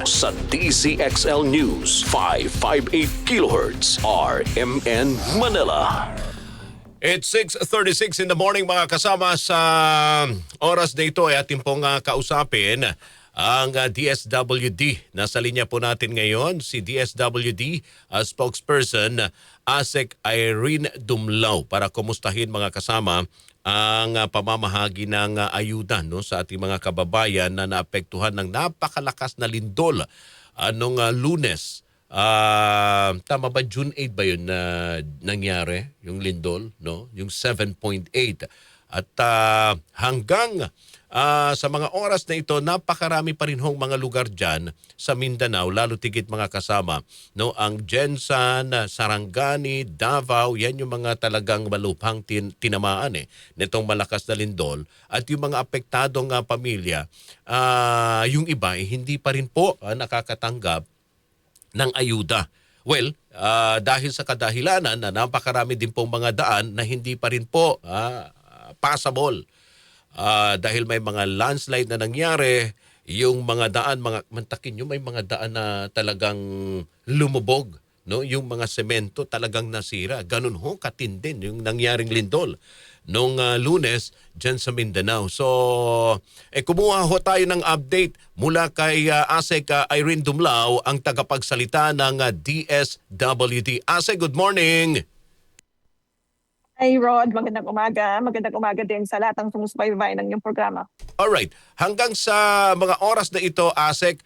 sa DZXL News 558 kHz RMN Manila. It's 6:36 in the morning mga kasama. Sa oras na ito ay ating pong kausapin ang DSWD. Nasa linya po natin ngayon si DSWD spokesperson ASEC Irene Dumlao para kumustahin mga kasama ang pamamahagi ng ayuda sa ating mga kababayan na naapektuhan ng napakalakas na lindol noong Lunes. Tama ba, June 8 ba yun na nangyari, yung lindol, no? Yung 7.8. At hanggang sa mga oras na ito, napakarami pa rin hong mga lugar dyan sa Mindanao, lalo tigit mga kasama, no? Ang Jensan, Sarangani, Davao, yan yung mga talagang malupang tinamaan nitong malakas na lindol. At yung mga apektadong pamilya, yung iba hindi pa rin po nakakatanggap ng ayuda. Well, dahil sa kadahilanan na napakarami din pong mga daan na hindi pa rin po passable. Dahil may mga landslide na nangyari, yung mga daan, mantakin nyo, may mga daan na talagang lumubog. No? Yung mga semento talagang nasira. Ganun ho, katindin yung nangyaring lindol noong Lunes dyan sa Mindanao. So, kumuha ho tayo ng update mula kay ASEC Irene Dumlao, ang tagapagsalita ng DSWD. ASEC, good morning! Hi Rod, magandang umaga. Magandang umaga din sa lahat ng sumusubaybay ng iyong programa. Alright, hanggang sa mga oras na ito, ASEC,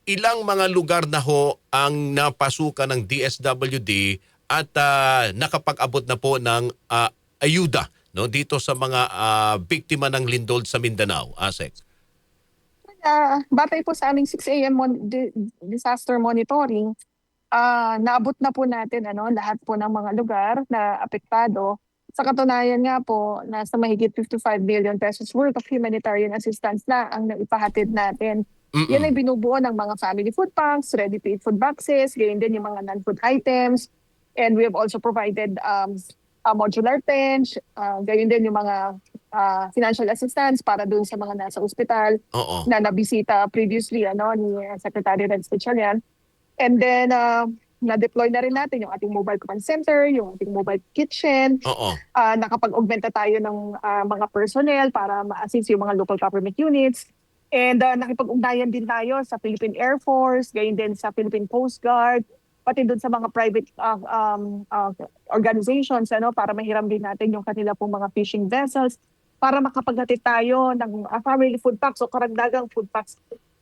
ilang mga lugar na ho ang napasukan ng DSWD at nakapag-abot na po ng ayuda, no, dito sa mga biktima ng lindol sa Mindanao, ASEC? Batay po sa aming 6 a.m. disaster monitoring, naabot na po natin lahat po ng mga lugar na apektado. Sa katunayan nga po, nasa mahigit 55 billion pesos worth of humanitarian assistance na ang naipahatid natin. Yan ay binubuo ng mga family food packs, ready-to-eat food boxes, gayon din yung mga non-food items. And we have also provided a modular tent, gayon din yung mga financial assistance para dun sa mga nasa ospital na nabisita previously ni Secretary Red Specialian. And then, na-deploy na rin natin yung ating mobile command center, yung ating mobile kitchen. Nakapag-augmenta tayo ng mga personnel para ma-assist yung mga local government units. And nakipag-ugnayan din tayo sa Philippine Air Force, gayon din sa Philippine Coast Guard, pati doon sa mga private organizations para mahiram din natin yung kanila pong mga fishing vessels para makapaghatid tayo ng family food packs o karagdagang food packs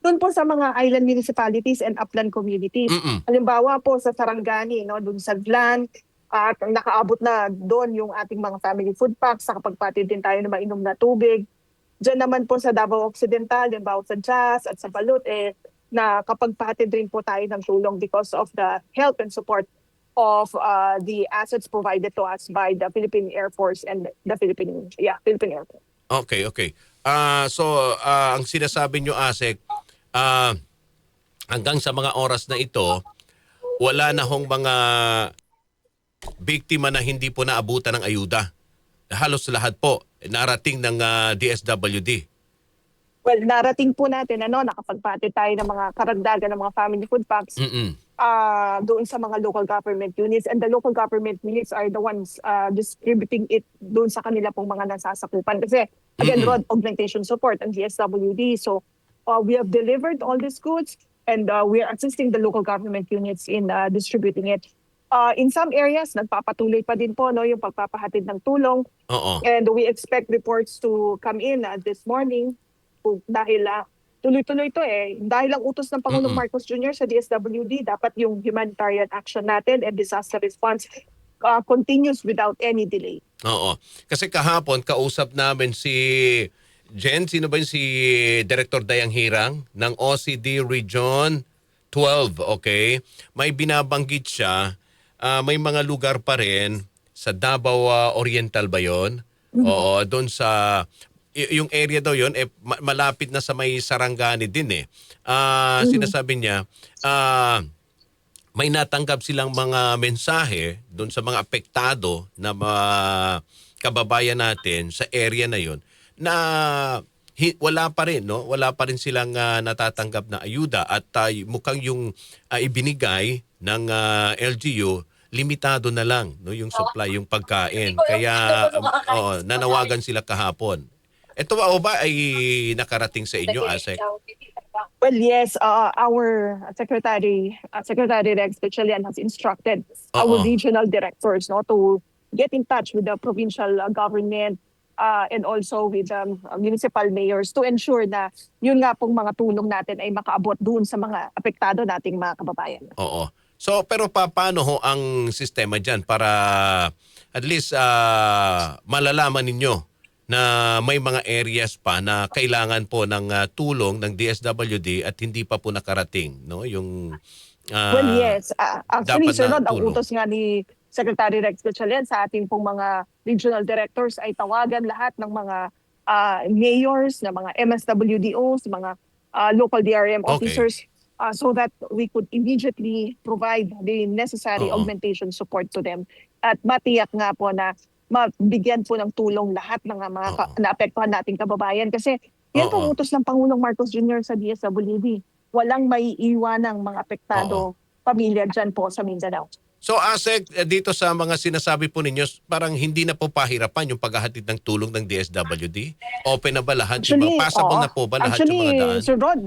doon po sa mga island municipalities and upland communities. Halimbawa po sa Sarangani, doon sa Glan, at nakaabot na doon yung ating mga family food packs, nakapagpatid din tayo ng mainom na tubig. Diyan naman po sa Davao Occidental, halimbawa sa Jas at sa Balut, na kapagpatid rin po tayo ng tulong because of the help and support of the assets provided to us by the Philippine Air Force and the Philippine Air Force. Okay. So, ang sinasabi nyo, ASEC, hanggang sa mga oras na ito, wala na hong mga biktima na hindi po naabutan ng ayuda. Halos lahat po narating ng DSWD. Well, narating po natin, nakapagpatid tayo ng mga karagdagan ng mga family food packs doon sa mga local government units. And the local government units are the ones distributing it doon sa kanila pong mga nasasakupan. Kasi, again, Rod, augmentation support ang DSWD. So, we have delivered all these goods and we are assisting the local government units in distributing it. In some areas, nagpapatuloy pa din po yung pagpapahatid ng tulong. And we expect reports to come in this morning dahil tuloy-tuloy ito Dahil ang utos ng Pangulong Marcos Jr. sa DSWD, dapat yung humanitarian action natin and disaster response continues without any delay. Kasi kahapon, kausap namin si Jen, sino ba yun? Si Director Dayang Hirang ng OCD Region 12, okay? May binabanggit siya, may mga lugar pa rin sa Davao Oriental ba yun? Oo, doon sa yung area daw yun, malapit na sa may Sarangani din Sinasabi niya, may natanggap silang mga mensahe doon sa mga apektado na mga kababayan natin sa area na yun na wala pa rin, no? Wala pa rin silang natatanggap na ayuda at mukhang yung ibinigay ng LGU limitado na lang, no, yung supply, yung pagkain. Kaya nanawagan sila kahapon. Ito ba ay nakarating sa inyo, Asek? Well, yes, our Secretary Rex Gatchalian has instructed our regional directors, no, to get in touch with the provincial government and also with municipal mayors to ensure na yun nga pong mga tulong natin ay makaabot doon sa mga apektado nating mga kababayan. Oo. So, pero paano ho ang sistema dyan para at least malalaman ninyo na may mga areas pa na kailangan po ng tulong ng DSWD at hindi pa po nakarating, no? Yung well, yes. Actually, dapat Sir na Rod, ang tulong. utos nga ni Secretary Rex Gatchalian sa ating pong mga regional directors ay tawagan lahat ng mga mayors, na mga MSWDOs, mga local DRM officers so that we could immediately provide the necessary augmentation support to them. At matiyak nga po na mabigyan po ng tulong lahat ng mga naapektuhan nating kababayan. Kasi yan po utos ng Pangulong Marcos Jr. sa DSWD. Walang may iwanang mga apektado pamilya dyan po sa Mindanao. So, Asek, dito sa mga sinasabi po ninyo, parang hindi na po pahirapan yung paghahatid ng tulong ng DSWD? Open na ba lahat? Actually, Passable na po ba lahat yung mga daan? Sir Rod,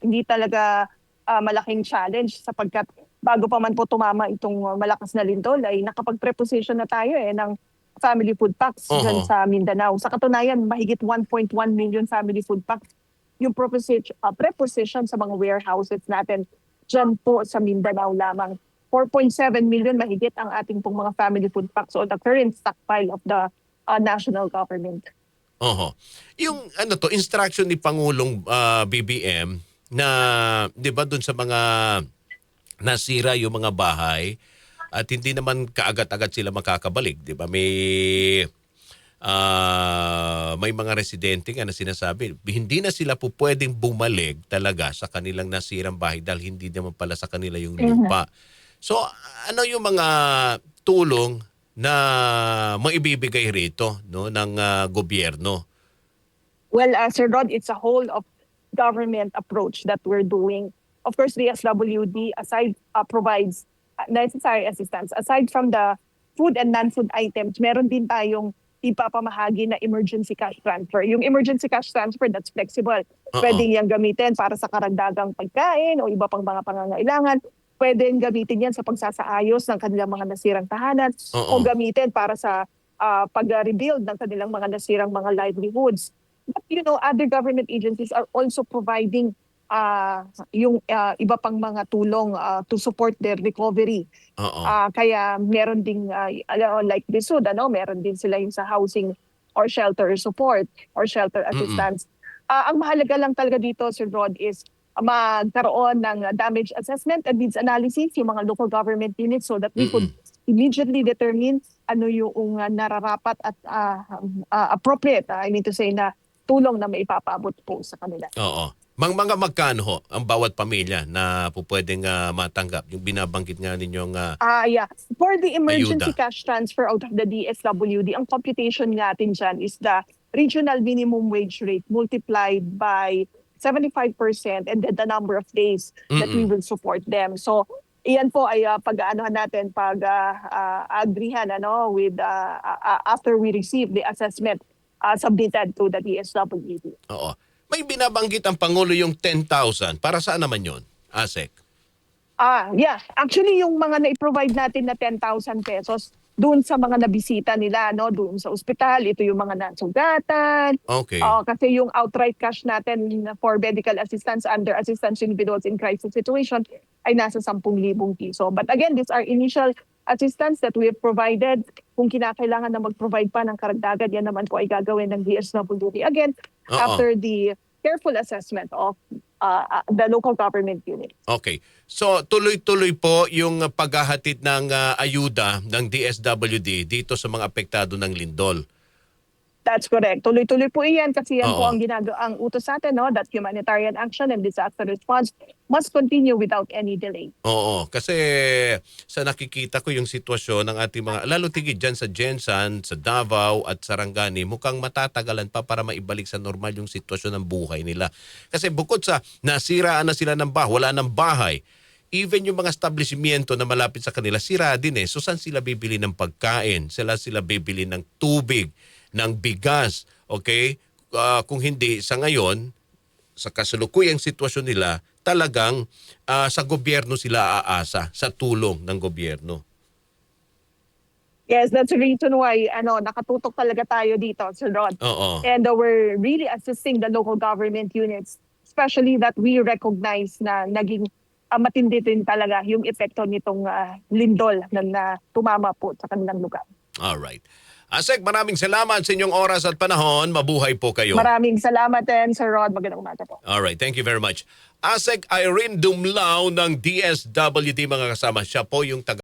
hindi talaga malaking challenge sapagkat bago pa man po tumama itong malakas na lindol ay nakapag-preposition na tayo ng family food packs dyan sa Mindanao. Sa katunayan, mahigit 1.1 million family food packs yung preposition sa mga warehouses natin dyan po sa Mindanao lamang. 4.7 million mahigit ang ating pong mga family food packs o the current stockpile of the national government. Yung instruction ni Pangulong BBM na 'di ba doon sa mga nasira yung mga bahay at hindi naman kaagad-agad sila makakabalik, 'di ba? May mga residente nga na sinasabi, hindi na sila po pwedeng bumalik talaga sa kanilang nasirang bahay dahil hindi naman pala sa kanila yung lupa. So, ano yung mga tulong na maibibigay rito, no, ng gobyerno? Well, Sir Rod, it's a whole of government approach that we're doing. Of course, the SWD provides necessary assistance. Aside from the food and non-food items, meron din tayong ipapamahagi na emergency cash transfer. Yung emergency cash transfer, that's flexible. Pwedeng yang gamitin para sa karagdagang pagkain o iba pang mga pangangailangan. Pwedeng gamitin yan sa pagsasaayos ng kanilang mga nasirang tahanan o gamitin para sa pag-rebuild ng kanilang mga nasirang mga livelihoods. But other government agencies are also providing yung iba pang mga tulong to support their recovery. Kaya meron ding like DSUD, meron din sila yung sa housing or shelter support or shelter assistance. Ang mahalaga lang talaga dito, Sir Rod, is magkaroon ng damage assessment and needs analysis yung mga local government units so that we could immediately determine ano yung nararapat at appropriate, I mean to say, na tulong na maipapaabot po sa kanila. Mga magkano ho ang bawat pamilya na po pwedeng matanggap? Yung binabanggit nga ninyong For the emergency ayuda. cash transfer out of the DSWD, ang computation natin dyan is the regional minimum wage rate multiplied by 75% and then the number of days that we will support them. So, iyan po ay pag-aanohan natin, pag-agreehan with after we receive the assessment submitted to the DSWD. May binabanggit ang Pangulo yung 10,000. Para saan naman yun, Asek? Yeah. Actually, yung mga na-provide natin na 10,000 pesos, doon sa mga nabisita nila, doon sa ospital, ito yung mga nasugatan. Okay. Kasi yung outright cash natin for medical assistance under assistance to individuals in crisis situation ay nasa 10,000 piso. But again, these are initial assistance that we have provided. Kung kinakailangan na mag-provide pa ng karagdagan, yan naman po ay gagawin ng DSWD. Again, after the careful assessment of the local government unit. Okay. So tuloy-tuloy po yung paghahatid ng ayuda ng DSWD dito sa mga apektado ng lindol. That's correct. Tuloy-tuloy po iyan kasi yan po Oo. ang utos sa atin, no, that humanitarian action and disaster response must continue without any delay. Oo, kasi sa nakikita ko yung sitwasyon ng ating mga, lalo tigid dyan sa Jensan, sa Davao at Sarangani, mukhang matatagalan pa para maibalik sa normal yung sitwasyon ng buhay nila. Kasi bukod sa nasiraan na sila ng bahay, wala ng bahay, even yung mga establishmento na malapit sa kanila, sira din eh. So saan sila bibili ng pagkain? Sila bibili ng tubig, ng bigas, okay? Kung hindi, sa ngayon, sa kasalukuyang sitwasyon nila, talagang sa gobyerno sila aasa, sa tulong ng gobyerno. Yes, that's the reason why nakatutok talaga tayo dito, Sir Rod. Oo. And we're really assisting the local government units, especially that we recognize na naging matindi din talaga yung epekto nitong lindol na tumama po sa kanilang lugar. Alright. Asek, maraming salamat sa inyong oras at panahon. Mabuhay po kayo. Maraming salamat din, Sir Rod. Magandang umaga po. Alright, thank you very much. Asek Irene Dumlao ng DSWD, mga kasama. Siya po yung taga